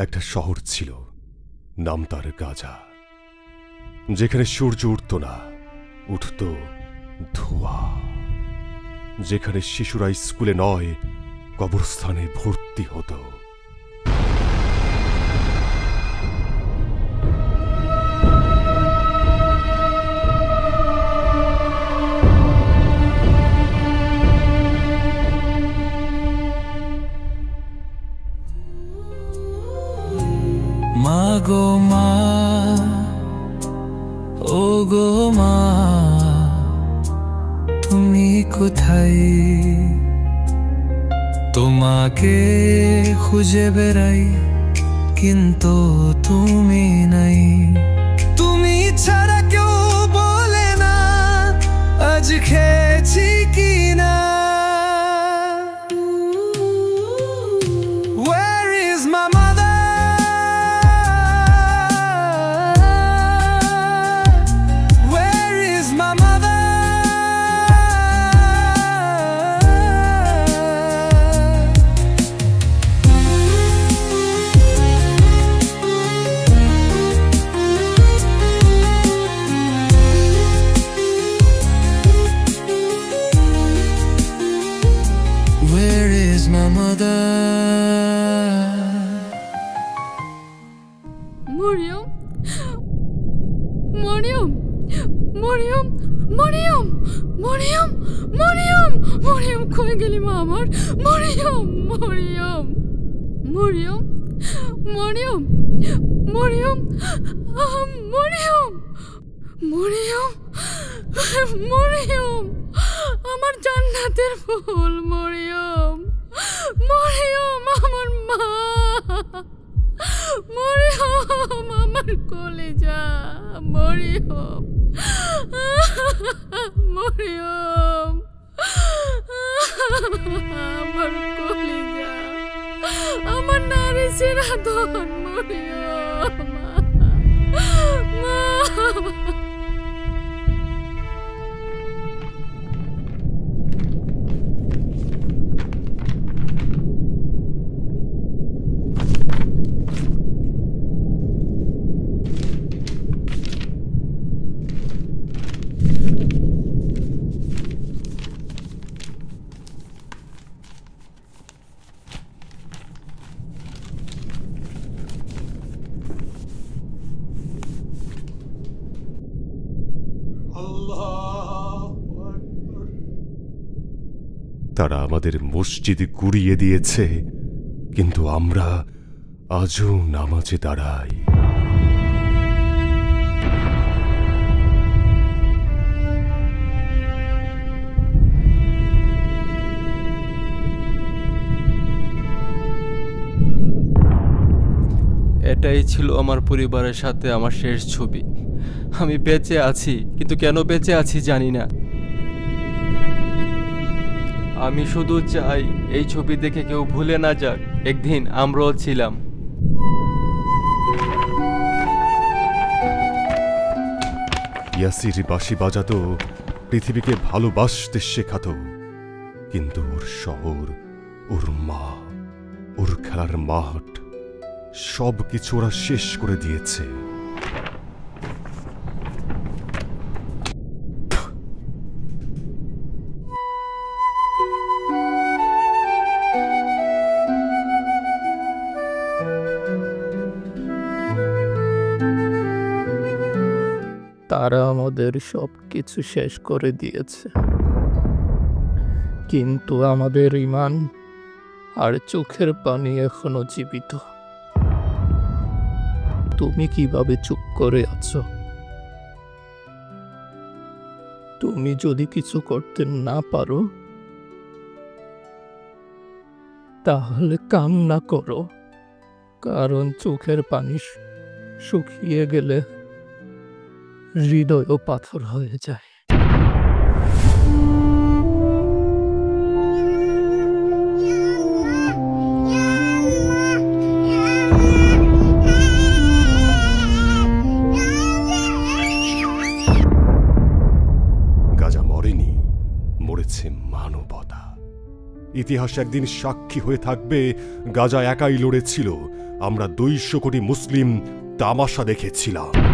একটা শহর ছিল, নাম তার গাজা, যেখানে সূর্য উঠত না, উঠত ধোঁয়া, যেখানে শিশুরা স্কুলে নয় কবরস্থানে ভর্তি হতো। মা গো মা, ও গো মা, তুমি কোথায়? তোমাকে খুঁজে বেড়াই কিন্তু তুমি নাই। তুমি ছাড়া কেউ বলে না আজ খেয়েছি কি না। Where is my mother? Where is my mother? Where is my mother? Mariam, Mariam, Mariam, Mariam, Mariam, Mariam, Mariam, কই গেলি মা আমার? মরিয়ম, মরিয়ম, মরিয়ম, মরিয়ম, মরিয়ম, মরিয়ম, মরিয়ম, মরিয়ম, আমার জান্নাতের ফুল মরিয়ম, মরিয়ম, আমার মা, মরিয়ম, আমার কলেজা, মরিয়ম, মরিয়ম, আমার কলেজা, আমার নারী সিরাধন, মরিয়ম, মা। তারা আমাদের মসজিদে গুড়িয়ে দিয়েছে, কিন্তু আমরা আজও নামাজে দাঁড়াই। এটাই ছিল আমার পরিবারের সাথে আমার শেষ ছবি। আমি বেঁচে আছি, কিন্তু কেন বেঁচে আছি জানি না। আমি শুধু চাই এই ছবি দেখে কেউ ভুলে না যাক একদিন আমরাও ছিলাম। ইয়াসির বাঁশি বাজাতো, পৃথিবীকে ভালোবাসতে শেখাতো, কিন্তু ওর শহর, ওর মা, ওর খেলার মাঠ সব কিছু ওরা শেষ করে দিয়েছে। তারা আমাদের সব কিছু শেষ করে দিয়েছে, কিন্তু আমাদের ঈমান আর চোখের পানি এখনো জীবিত। তুমি কিভাবে চুপ করে আছো? তুমি যদি কিছু করতে না পারো তাহলে কান্না করো, কারণ চোখের পানি শুকিয়ে গেলে হৃদয়ও পাথর হয়ে যায়। গাজা মরেনি, মরেছে মানবতা। ইতিহাস একদিন সাক্ষী হয়ে থাকবে গাজা একাই লড়েছিল, আমরা 200 কোটি মুসলিম তামাশা দেখেছিলাম।